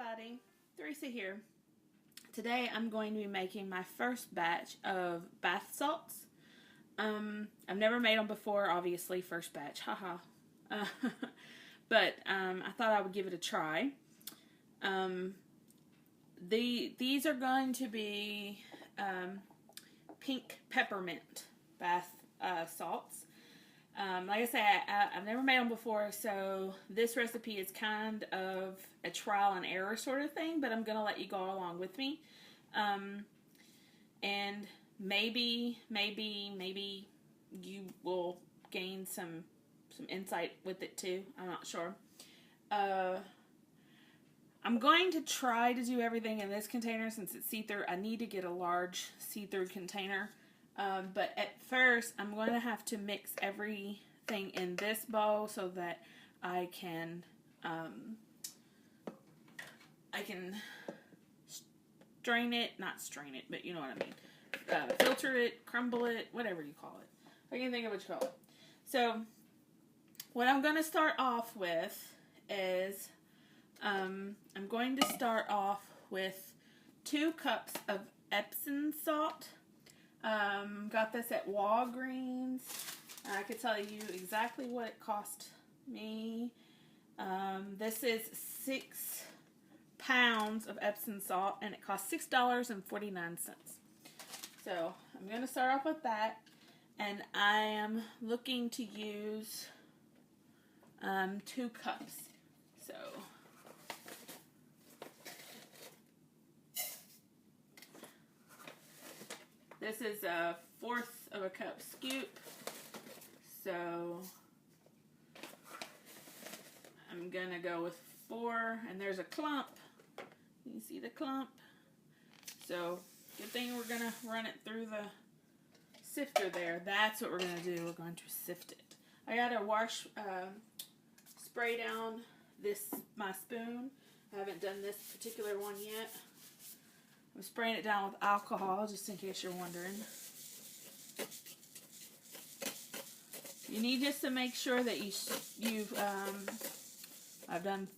everybody, Teresa here. Today I'm going to be making my first batch of bath salts. I've never made them before, obviously, first batch, haha. But I thought I would give it a try. These are going to be pink peppermint bath salts. Like I said, I've never made them before, so this recipe is kind of a trial and error sort of thing, but I'm going to let you go along with me. And maybe you will gain some insight with it too. I'm not sure. I'm going to try to do everything in this container since it's see-through. I need to get a large see-through container. But at first, I'm going to have to mix everything in this bowl so that I can not strain it, but you know what I mean. Filter it, crumble it, whatever you call it. I can think of what you call it. So, what I'm going to start off with is, I'm going to start off with 2 cups of Epsom salt. Got this at Walgreens. I could tell you exactly what it cost me. This is 6 pounds of Epsom salt, and it cost $6.49. So I'm going to start off with that, and I am looking to use 2 cups. So this is 1/4 of a cup scoop, so I'm gonna go with 4, and there's a clump. You see the clump? So good thing we're gonna run it through the sifter there. That's what we're gonna do. We're going to sift it. I gotta spray down my spoon. I haven't done this particular one yet. I'm spraying it down with alcohol, just in case you're wondering. You need just to make sure that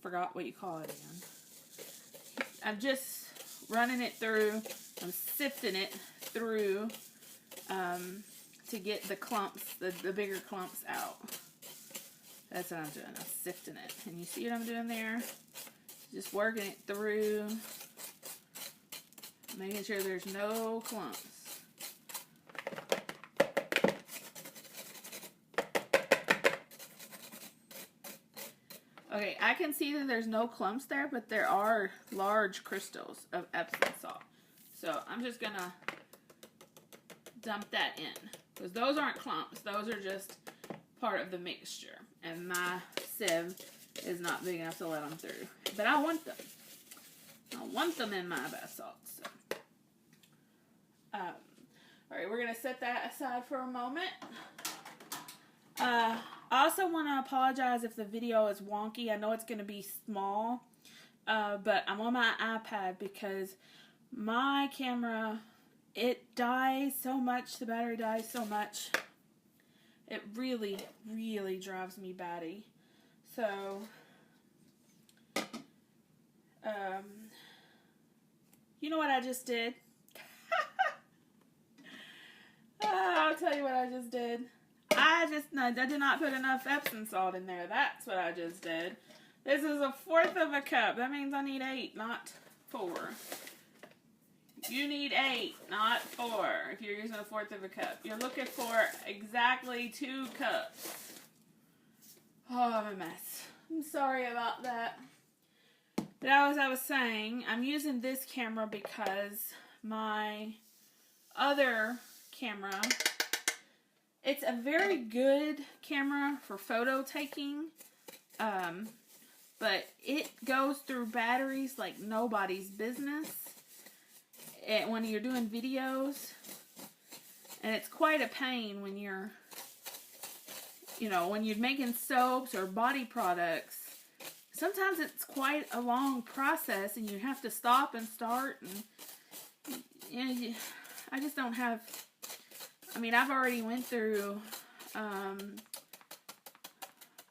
forgot what you call it again. I'm just running it through. I'm sifting it through to get the clumps, the bigger clumps out. That's what I'm doing. I'm sifting it. And you see what I'm doing there? Just working it through. Making sure there's no clumps. Okay, I can see that there's no clumps there, but there are large crystals of Epsom salt. So I'm just gonna dump that in. Because those aren't clumps, those are just part of the mixture. And my sieve is not big enough to let them through. But I want them. I want them in my bath salts. So. Alright, we're going to set that aside for a moment. I also want to apologize if the video is wonky. I know it's going to be small, but I'm on my iPad because my camera, it dies so much, the battery dies so much. It really, really drives me batty. So, you know what I just did? I'll tell you what I just did. I did not put enough Epsom salt in there. That's what I just did. This is 1/4 of a cup. That means I need 8, not 4. You need 8, not 4, if you're using 1/4 of a cup. You're looking for exactly 2 cups. Oh, I'm a mess. I'm sorry about that. But as I was saying, I'm using this camera because my other camera, it's a very good camera for photo taking, but it goes through batteries like nobody's business when you're doing videos, and it's quite a pain when you're making soaps or body products. Sometimes it's quite a long process, and you have to stop and start, and I just don't have. I mean, I've already went through, I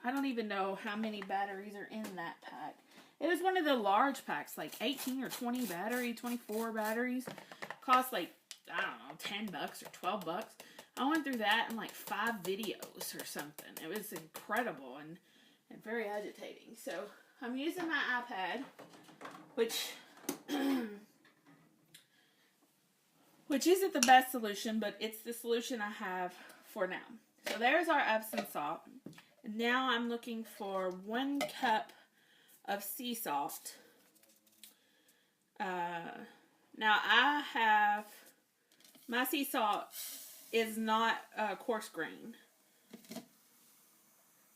don't even know how many batteries are in that pack. It was one of the large packs, like 18 or 20 battery, 24 batteries. Cost like, I don't know, 10 bucks or 12 bucks. I went through that in like 5 videos or something. It was incredible and very agitating. So I'm using my iPad, which isn't the best solution, but it's the solution I have for now. So there's our Epsom salt. And now I'm looking for 1 cup of sea salt. Now I have, my sea salt is not coarse grain.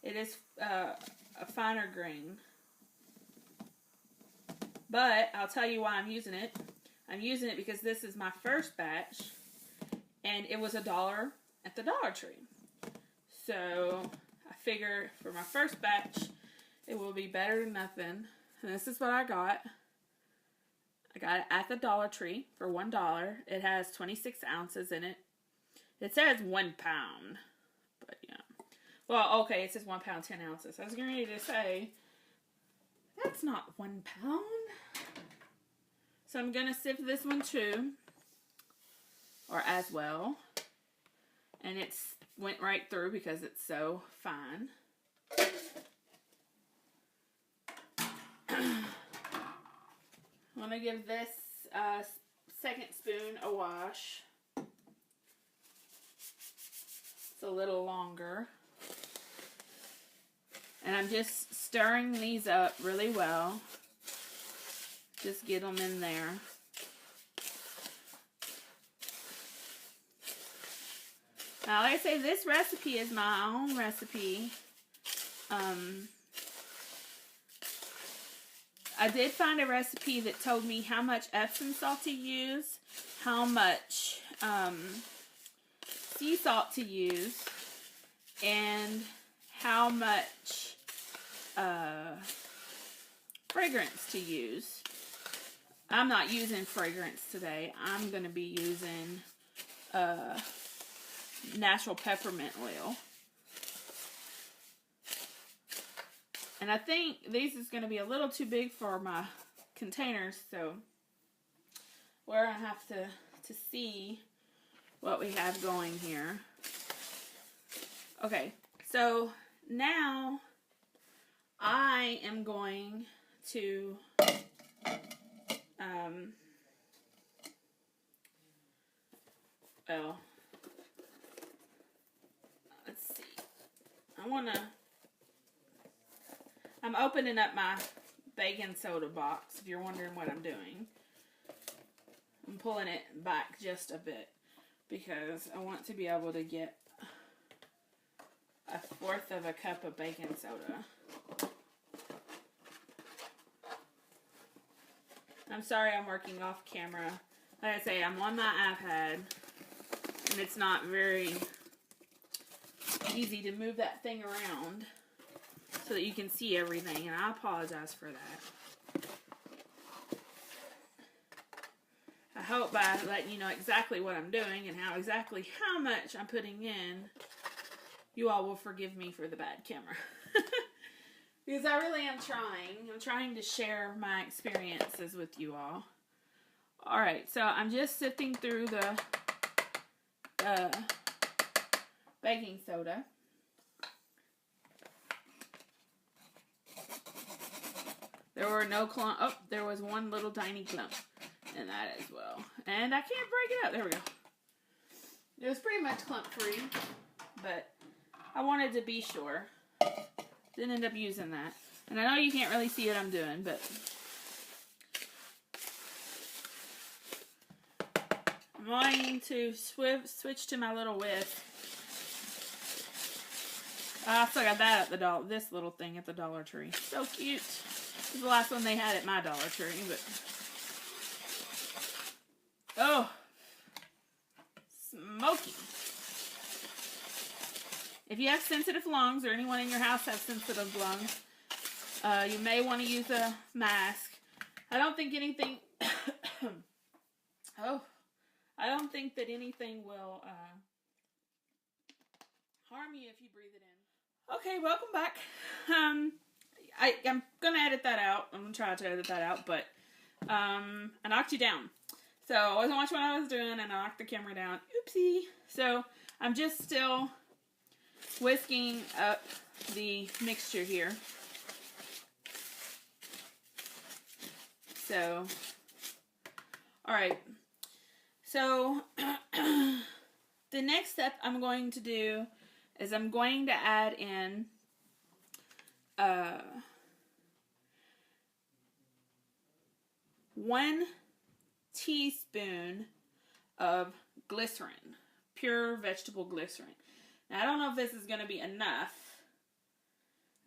It is a finer grain. But I'll tell you why I'm using it. I'm using it because this is my first batch, and it was $1 at the Dollar Tree. So I figure for my first batch, it will be better than nothing. And this is what I got. I got it at the Dollar Tree for $1. It has 26 ounces in it. It says 1 pound, but yeah. Well, okay, it says 1 pound, 10 ounces. I was getting ready to say, that's not 1 pound. So I'm going to sift this one too, or as well. And it's went right through because it's so fine. I'm going to give this second spoon a wash. It's a little longer. And I'm just stirring these up really well. Just get them in there. Now, like I say, this recipe is my own recipe. I did find a recipe that told me how much Epsom salt to use, how much sea salt to use, and how much fragrance to use. I'm not using fragrance today. I'm going to be using natural peppermint oil. And I think these is going to be a little too big for my containers, so we're going to have to see what we have going here. Okay, so now I am going to well, let's see. I'm opening up my baking soda box, if you're wondering what I'm doing. I'm pulling it back just a bit because I want to be able to get 1/4 of a cup of baking soda. I'm sorry I'm working off camera. Like I say, I'm on my iPad, and it's not very easy to move that thing around so that you can see everything, and I apologize for that. I hope by letting you know exactly what I'm doing and how much I'm putting in, you all will forgive me for the bad camera. Because I really am trying. I'm trying to share my experiences with you all. Alright, so I'm just sifting through the baking soda. There were no clump. Oh, there was one little tiny clump in that as well. And I can't break it up. There we go. It was pretty much clump free, but I wanted to be sure. Didn't end up using that. And I know you can't really see what I'm doing, but I'm going to switch to my little whisk. I still got that at the this little thing at the Dollar Tree. So cute. This is the last one they had at my Dollar Tree, but oh, smoky. If you have sensitive lungs, or anyone in your house has sensitive lungs, you may want to use a mask. I don't think anything. I don't think that anything will harm you if you breathe it in. Okay, welcome back. I'm going to edit that out. I'm going to try to edit that out, but I knocked you down. So I wasn't watching what I was doing, and I knocked the camera down. Oopsie. So I'm just still whisking up the mixture here. So, alright. So, the next step I'm going to do is I'm going to add in 1 teaspoon of glycerin, pure vegetable glycerin. Now, I don't know if this is going to be enough.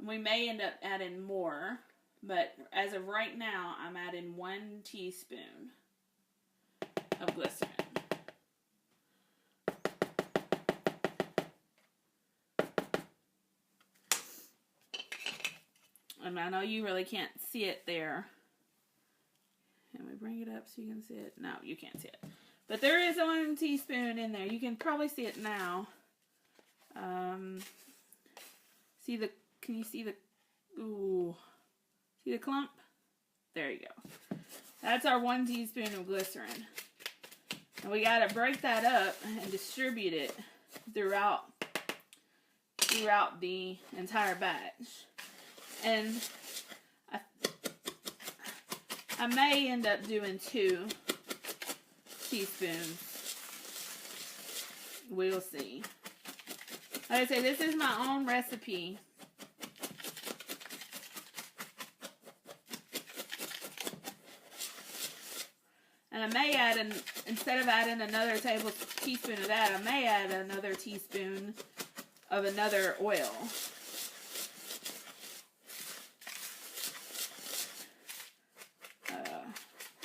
We may end up adding more, but as of right now, I'm adding 1 teaspoon of glycerin. And I know you really can't see it there. Can we bring it up so you can see it? No, you can't see it. But there is 1 teaspoon in there. You can probably see it now. Can you see the, ooh, see the clump? There you go. That's our 1 teaspoon of glycerin. And we got to break that up and distribute it throughout the entire batch. And I may end up doing 2 teaspoons. We'll see. Like I say, this is my own recipe. And I may add, instead of adding another teaspoon of that, I may add another teaspoon of another oil.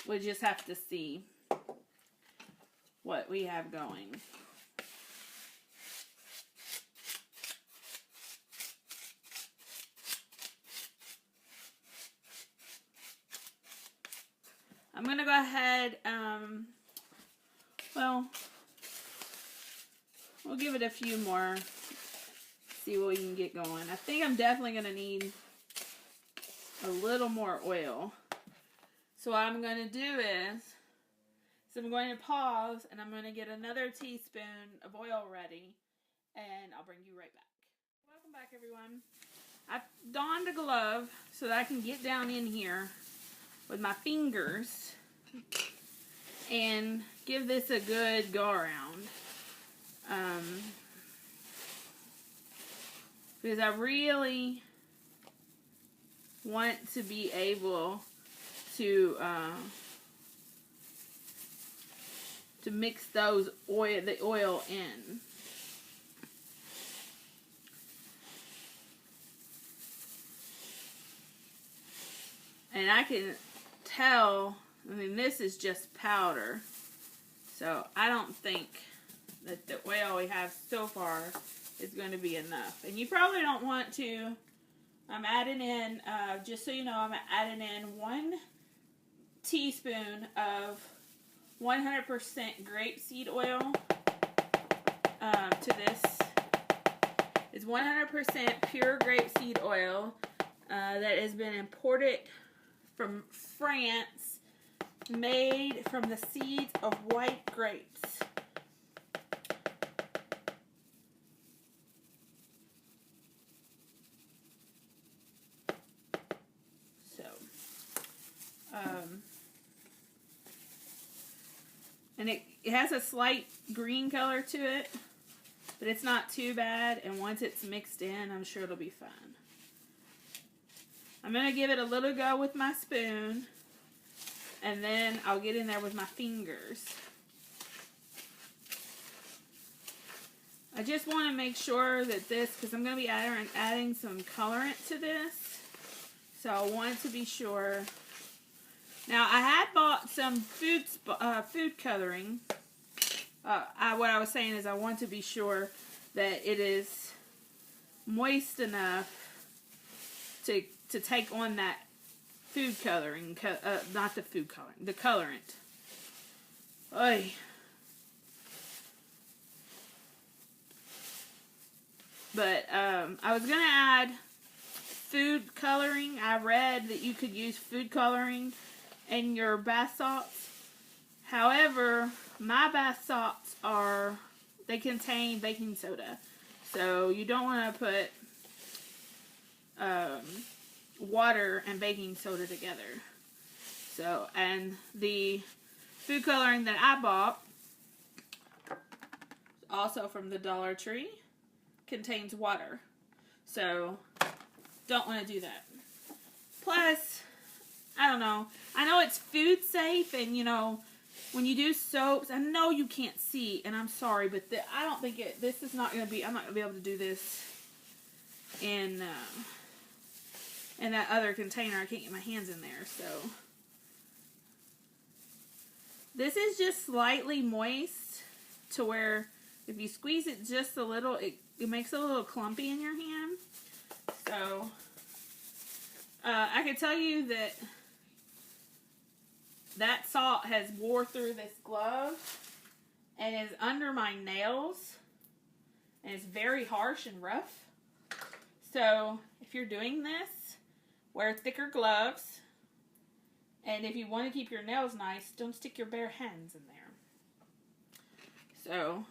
We just have to see what we have going. I'm going to go ahead, well, we'll give it a few more, see what we can get going. I think I'm definitely going to need a little more oil. So what I'm going to do is I'm going to pause, and I'm going to get another teaspoon of oil ready, and I'll bring you right back. Welcome back, everyone. I've donned a glove so that I can get down in here with my fingers and give this a good go around. Because I really want to be able to mix the oil in. And I can tell, I mean, this is just powder. So I don't think that the oil we have so far is going to be enough. And you probably don't want to. I'm adding in, just so you know, I'm adding in 1 teaspoon of 100% grapeseed oil to this. It's 100% pure grapeseed oil that has been imported from France, made from the seeds of white grapes. So, and it has a slight green color to it, but it's not too bad, and once it's mixed in, I'm sure it'll be fine. I'm going to give it a little go with my spoon, and then I'll get in there with my fingers. I just want to make sure that this, because I'm going to be adding some colorant to this, so I want to be sure. Now, I had bought some food coloring. What I was saying is I want to be sure that it is moist enough to take on that food coloring, not the food coloring, the colorant. Oy. But I was going to add food coloring. I read that you could use food coloring in your bath salts. However, my bath salts they contain baking soda. So you don't want to put water and baking soda together. So, and the food coloring that I bought, also from the Dollar Tree, contains water. So, don't want to do that. Plus, I don't know. I know it's food safe, and you know, when you do soaps, I know you can't see, and I'm sorry, but I don't think this is not going to be, I'm not going to be able to do this in that other container. I can't get my hands in there, so. This is just slightly moist to where if you squeeze it just a little, it makes it a little clumpy in your hand. So, I can tell you that salt has wore through this glove and is under my nails, and it's very harsh and rough. So if you're doing this, wear thicker gloves, and if you want to keep your nails nice, don't stick your bare hands in there. So,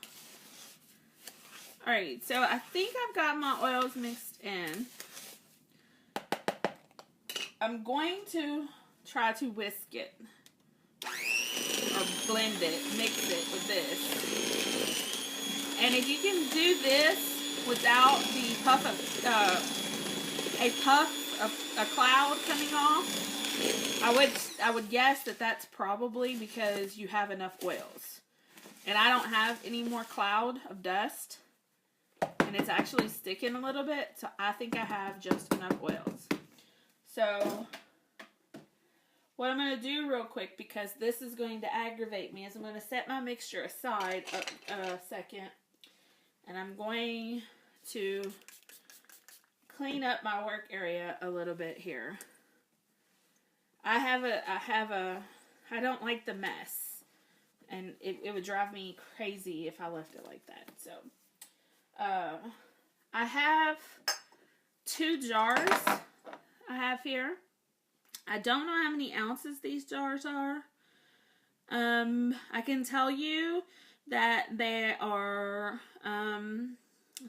alright, so I think I've got my oils mixed in. I'm going to try to whisk it. Or blend it, mix it with this. And if you can do this without the puff of a cloud coming off, I would guess that that's probably because you have enough oils. And I don't have any more cloud of dust. And it's actually sticking a little bit, so I think I have just enough oils. So what I'm going to do real quick, because this is going to aggravate me, is I'm going to set my mixture aside a second. And I'm going to clean up my work area a little bit here. I don't like the mess. And it would drive me crazy if I left it like that. So, I have 2 jars I have here. I don't know how many ounces these jars are. I can tell you that they are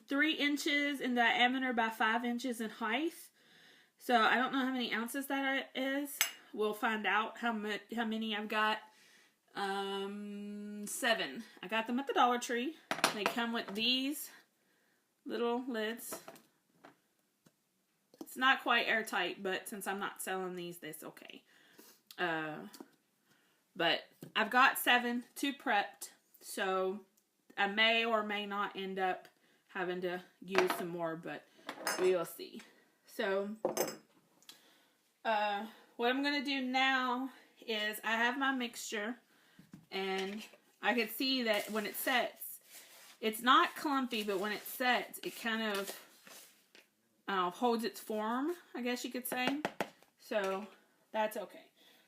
3 inches in diameter by 5 inches in height. So I don't know how many ounces that is. We'll find out how many I've got. 7. I got them at the Dollar Tree. They come with these little lids. It's not quite airtight, but since I'm not selling these, that's okay. But I've got 7, 2 prepped, so I may or may not end up having to use some more, but we will see. So, what I'm going to do now is I have my mixture, and I can see that when it sets, it's not clumpy, but when it sets, it kind of holds its form, I guess you could say. So, that's okay.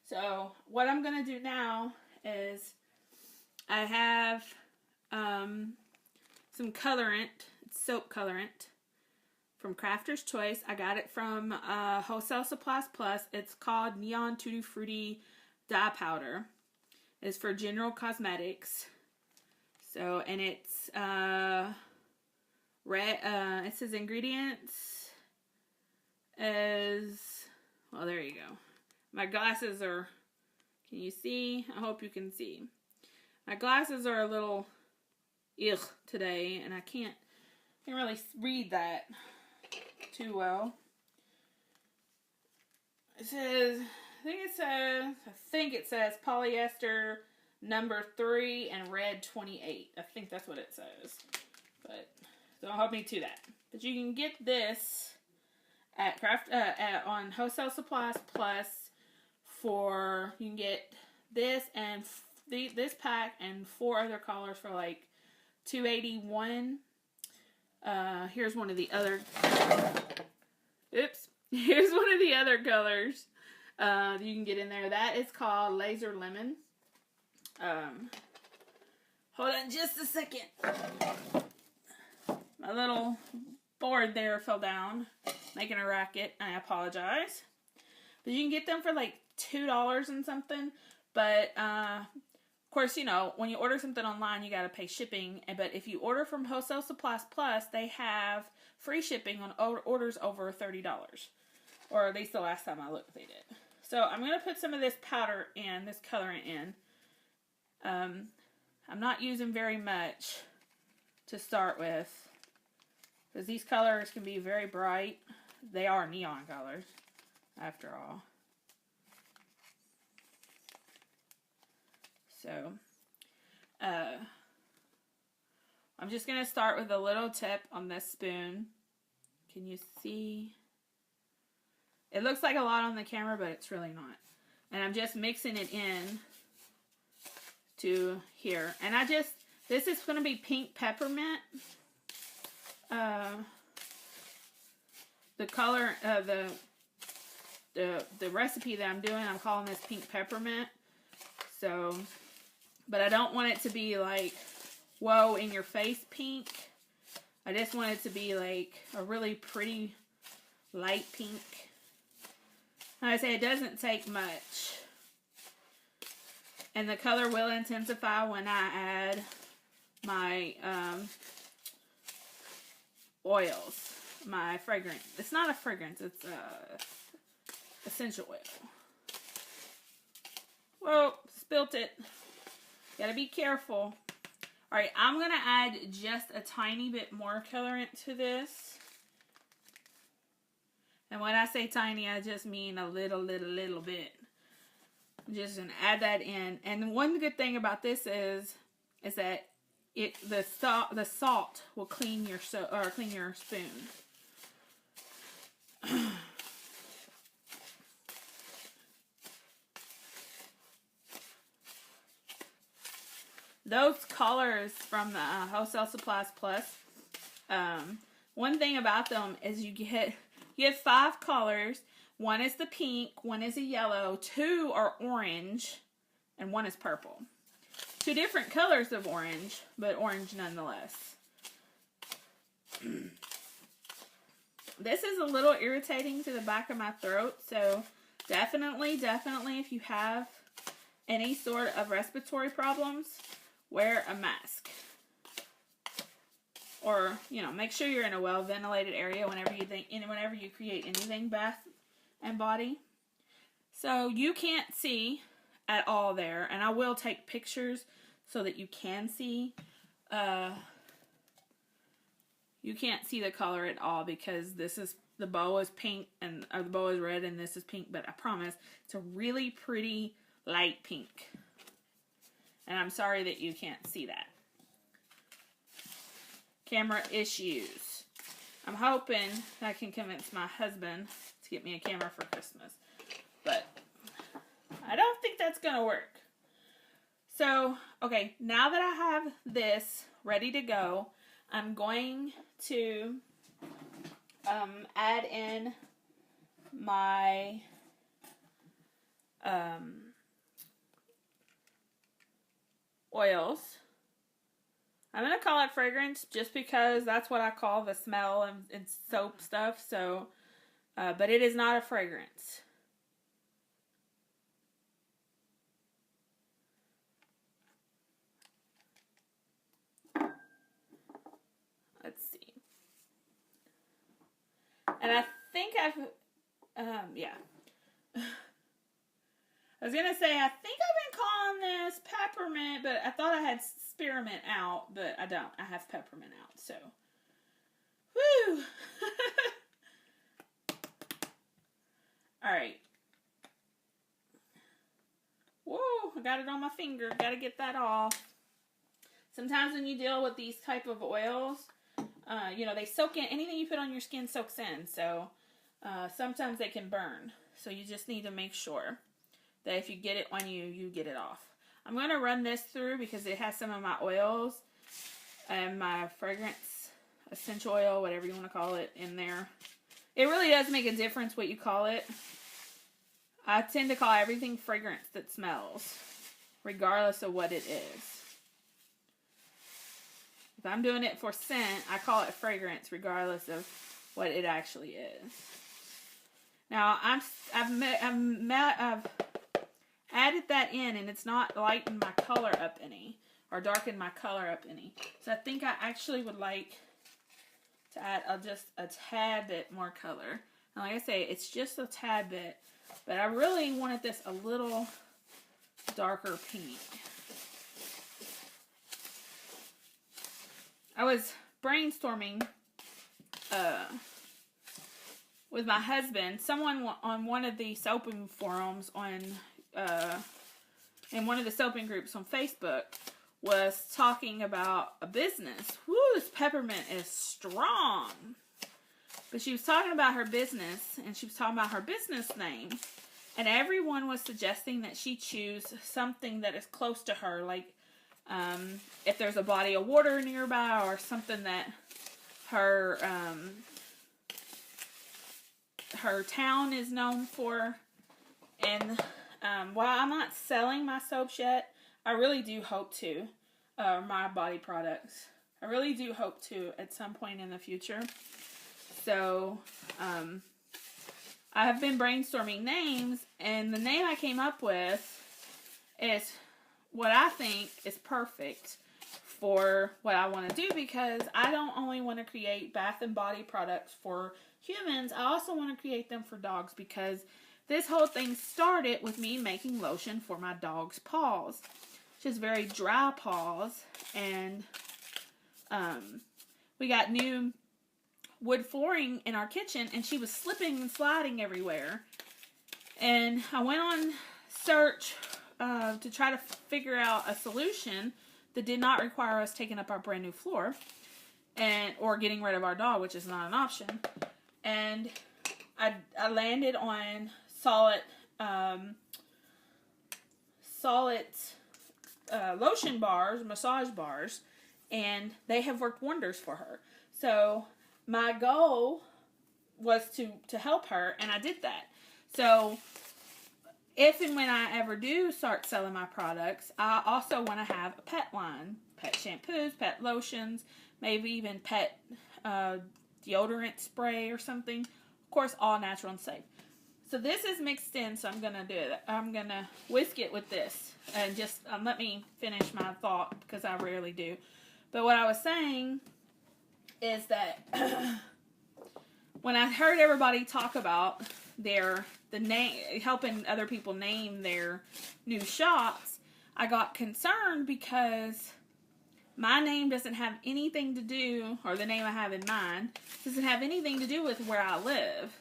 So, what I'm going to do now is I have some colorant, soap colorant from Crafter's Choice. I got it from Wholesale Supplies Plus. It's called Neon Tutti Frutti Dye Powder. It's for general cosmetics. So, and it's red. It says ingredients as well. There you go. My glasses are. Can you see? I hope you can see. My glasses are a little ugh today, and I can't really read that too well. It says, I think it says polyester number 3 and red 28. I think that's what it says. But don't hold me to that. But you can get this at on Wholesale Supplies Plus for, you can get this and this pack and 4 other colors for like $2.81. Here's one of the other. Oops. Here's one of the other colors you can get in there. That is called Laser Lemon. Hold on just a second. My little board there fell down. making a racket. I apologize. But you can get them for like $2 and something. But, of course, you know, when you order something online, you got to pay shipping. But if you order from Wholesale Supplies Plus, they have free shipping on orders over $30. Or at least the last time I looked, they did. So I'm going to put some of this powder in, this colorant in. I'm not using very much to start with. Because these colors can be very bright. They are neon colors, after all. So, I'm just going to start with a little tip on this spoon. Can you see? It looks like a lot on the camera, but it's really not. And I'm just mixing it in to here. And this is going to be pink peppermint. The color, the recipe that I'm doing, I'm calling this pink peppermint. So, but I don't want it to be like, whoa, in your face pink. I just want it to be like a really pretty light pink. Like I say, it doesn't take much. And the color will intensify when I add my oils, my fragrance. It's not a fragrance, it's essential oil. Whoa, spilt it. Gotta be careful. Alright, I'm gonna add just a tiny bit more colorant to this. And when I say tiny, I just mean a little bit. I'm just gonna add that in. And one good thing about this is that the salt will clean your spoon. Those colors from the Wholesale Supplies Plus, one thing about them is you get 5 colors. One is the pink, one is a yellow, 2 are orange, and 1 is purple. 2 different colors of orange, but orange nonetheless. This is a little irritating to the back of my throat, so definitely if you have any sort of respiratory problems, wear a mask. Or, you know, make sure you're in a well-ventilated area whenever you create anything bath and body. So you can't see at all there, and I will take pictures so that you can see. You can't see the color at all because the bow is pink or the bow is red and this is pink, but I promise it's a really pretty light pink. And I'm sorry that you can't see that. Camera issues. I'm hoping I can convince my husband to get me a camera for Christmas. But I don't think that's going to work. So, okay, now that I have this ready to go, I'm going to add in my oils. I'm going to call it fragrance just because that's what I call the smell and soap stuff. So, but it is not a fragrance. Let's see. And I think yeah. I was going to say, I think I've been calling this peppermint, but I thought I had spearmint out, but I don't. I have peppermint out, so. Woo! Alright. Whoa, I got it on my finger. Got to get that off. Sometimes when you deal with these type of oils, you know, they soak in. Anything you put on your skin soaks in, so sometimes they can burn. So you just need to make sure that if you get it on you, you get it off. I'm going to run this through because it has some of my oils and my fragrance, essential oil, whatever you want to call it, in there. It really does make a difference what you call it. I tend to call everything fragrance that smells, regardless of what it is. If I'm doing it for scent, I call it fragrance, regardless of what it actually is. Now, I've added that in, and it's not lightened my color up any, or darkened my color up any. So I think I actually would like to add just a tad bit more color. And like I say, it's just a tad bit, but I really wanted this a little darker pink. I was brainstorming with my husband. Someone on one of the soaping forums in one of the soaping groups on Facebook was talking about a business. Woo, this Peppermint is strong. But she was talking about her business, and she was talking about her business name. And everyone was suggesting that she choose something that is close to her, like if there's a body of water nearby, or something that her town is known for. And while I'm not selling my soaps yet, I really do hope to, my body products. I really do hope to at some point in the future. So, I have been brainstorming names, and the name I came up with is what I think is perfect for what I want to do, because I don't only want to create bath and body products for humans, I also want to create them for dogs, because this whole thing started with me making lotion for my dog's paws. She's very dry paws, and we got new wood flooring in our kitchen, and she was slipping and sliding everywhere. And I went on search to try to figure out a solution that did not require us taking up our brand new floor or getting rid of our dog, which is not an option. And I landed on solid lotion bars, massage bars, and they have worked wonders for her. So my goal was to help her, and I did that. So if and when I ever do start selling my products, I also want to have a pet line. Pet shampoos, pet lotions, maybe even pet deodorant spray or something. Of course, all natural and safe. So this is mixed in, so I'm going to do it. I'm going to whisk it with this. And just let me finish my thought, because I rarely do. But what I was saying is that when I heard everybody talk about helping other people name their new shops, I got concerned, because my name doesn't have anything to do, or the name I have in mind, doesn't have anything to do with where I live.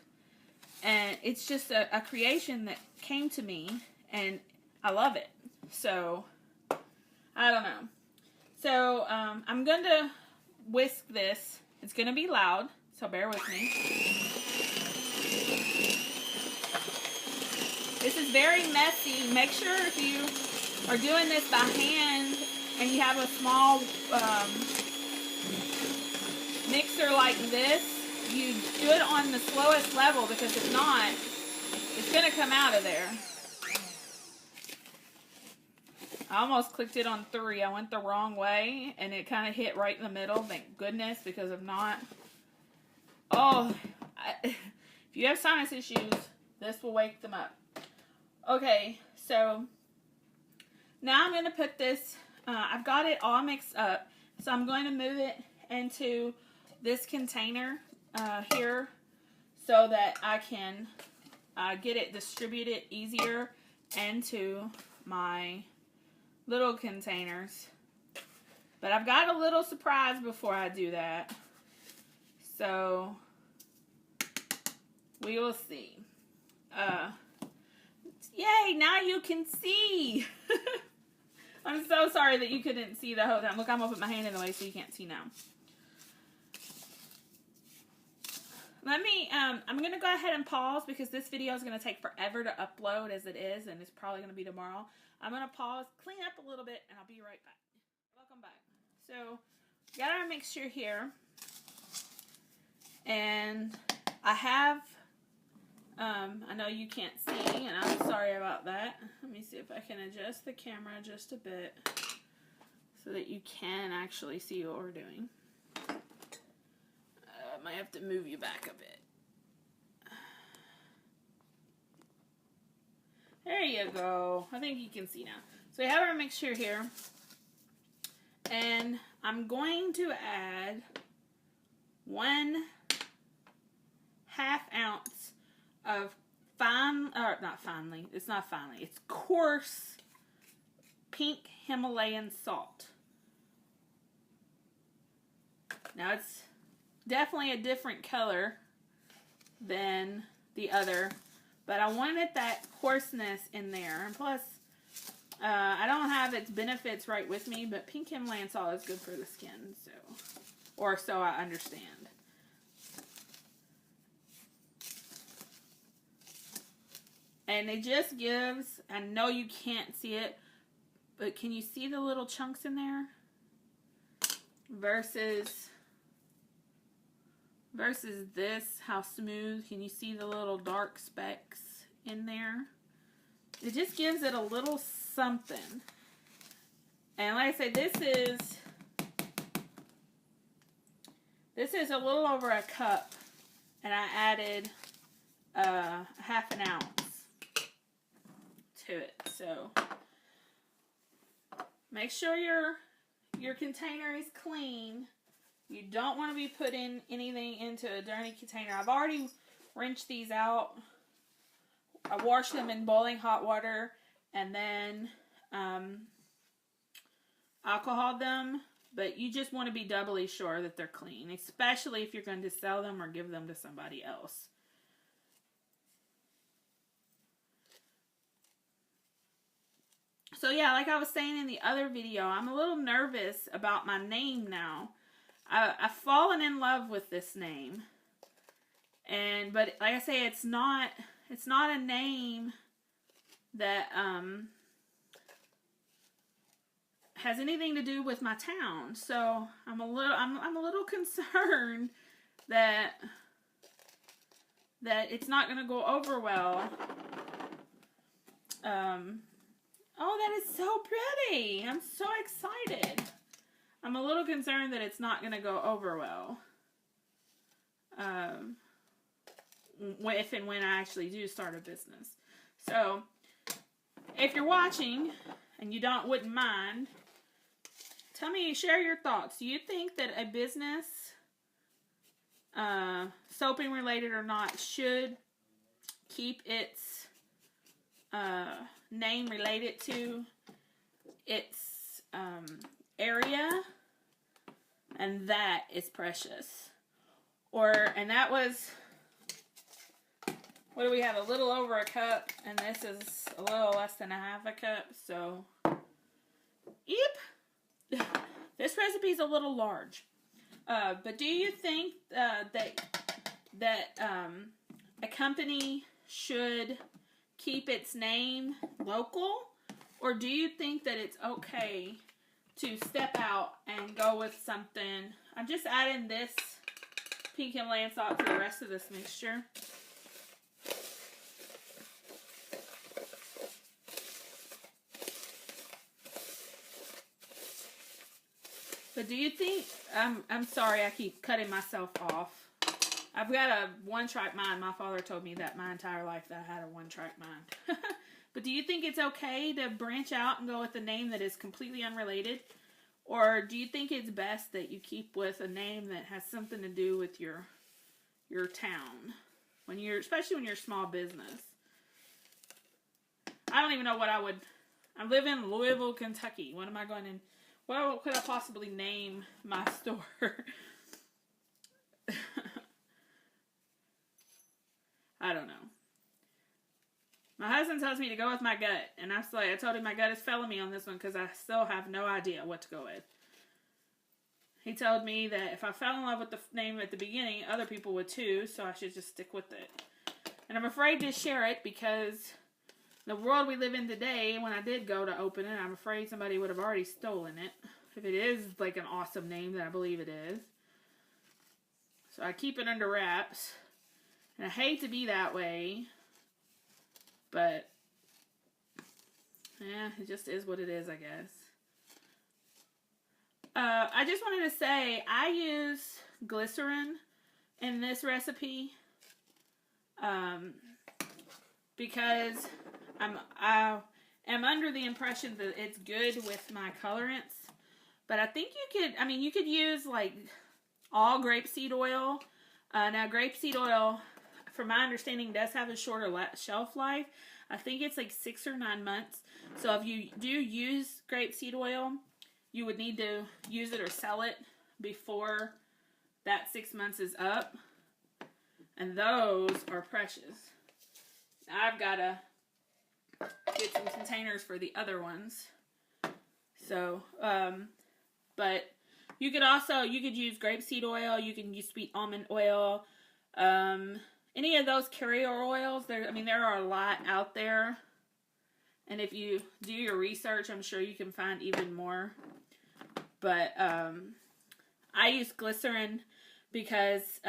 And it's just a creation that came to me, and I love it. So, I don't know. So, I'm going to whisk this. It's going to be loud, so bear with me. This is very messy. Make sure if you are doing this by hand and you have a small mixer like this, you do it on the slowest level, because if not, it's going to come out of there. I almost clicked it on 3. I went the wrong way, and it kind of hit right in the middle. Thank goodness, because if not, if you have sinus issues, this will wake them up. Okay, so now I'm going to put this, I've got it all mixed up, so I'm going to move it into this container here, so that I can get it distributed easier into my little containers. But I've got a little surprise before I do that, so we will see. Yay, now you can see. I'm so sorry that you couldn't see the whole time. Look, I'm going to put my hand in the way so you can't see now. Let me, I'm going to go ahead and pause, because this video is going to take forever to upload as it is, and it's probably going to be tomorrow. I'm going to pause, clean up a little bit, and I'll be right back. Welcome back. So, got our mixture here, and I have, I know you can't see, and I'm sorry about that. Let me see if I can adjust the camera just a bit so that you can actually see what we're doing. Might have to move you back a bit. There you go. I think you can see now. So we have our mixture here. And I'm going to add 1/2 ounce of it's coarse pink Himalayan salt. Now it's definitely a different color than the other, but I wanted that coarseness in there. And plus, I don't have its benefits right with me, but pink Himalayan salt is good for the skin, or so I understand. And it just gives, I know you can't see it, but can you see the little chunks in there? Versus this, how smooth. Can you see the little dark specks in there? It just gives it a little something. And like I say, this is a little over a cup, and I added 1/2 ounce to it. So make sure your container is clean. You don't want to be putting anything into a dirty container. I've already rinsed these out. I washed them in boiling hot water and then alcoholed them. But you just want to be doubly sure that they're clean, especially if you're going to sell them or give them to somebody else. So yeah, like I was saying in the other video, I'm a little nervous about my name now. I've fallen in love with this name. But like I say, it's not a name that has anything to do with my town. So I'm a little concerned that it's not going to go over well. Oh, that is so pretty. I'm so excited. I'm a little concerned that it's not going to go over well. If and when I actually do start a business. So, if you're watching and you wouldn't mind, share your thoughts. Do you think that a business, soaping related or not, should keep its name related to its area? And that is precious. And that was, what do we have? A little over a cup, and this is a little less than 1/2 cup. So, yep. This recipe is a little large. But do you think that a company should keep its name local? Or do you think that it's okay to step out and go with something? I'm just adding this pink Himalayan salt to the rest of this mixture. But do you think, I'm sorry I keep cutting myself off. I've got a one-track mind. My father told me that my entire life that I had a one-track mind. But do you think it's okay to branch out and go with a name that is completely unrelated? Or do you think it's best that you keep with a name that has something to do with your town? Especially when you're a small business. I don't even know what I live in Louisville, Kentucky. What could I possibly name my store? I don't know. My husband tells me to go with my gut, and I told him my gut is failing me on this one because I still have no idea what to go with. He told me that if I fell in love with the name at the beginning, other people would too, so I should just stick with it. And I'm afraid to share it because the world we live in today, when I did go to open it, I'm afraid somebody would have already stolen it. If it is like an awesome name that I believe it is. So I keep it under wraps. And I hate to be that way. But, yeah, it just is what it is, I guess. I just wanted to say, I use glycerin in this recipe because I am under the impression that it's good with my colorants. But I think you could use like all grapeseed oil. Now grapeseed oil, from my understanding, does have a shorter shelf life. I think it's like 6 or 9 months. So if you do use grapeseed oil, you would need to use it or sell it before that 6 months is up. And those are precious. I've got to get some containers for the other ones. So, but you could use grapeseed oil. You can use sweet almond oil. Any of those carrier oils. There are a lot out there. And if you do your research, I'm sure you can find even more. But I use glycerin because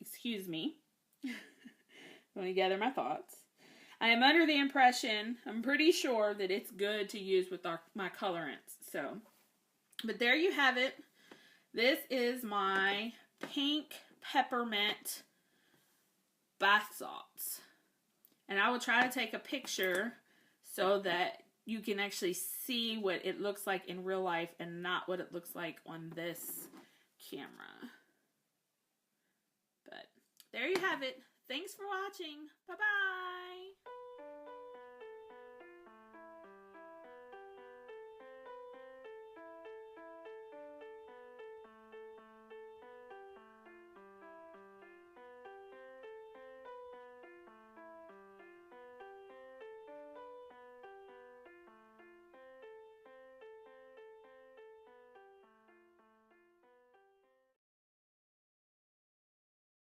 excuse me. Let me gather my thoughts. I am under the impression, I'm pretty sure that it's good to use with my colorants. So, but there you have it. This is my pink peppermint bath salts. And I will try to take a picture so that you can actually see what it looks like in real life and not what it looks like on this camera. But there you have it. Thanks for watching. Bye-bye.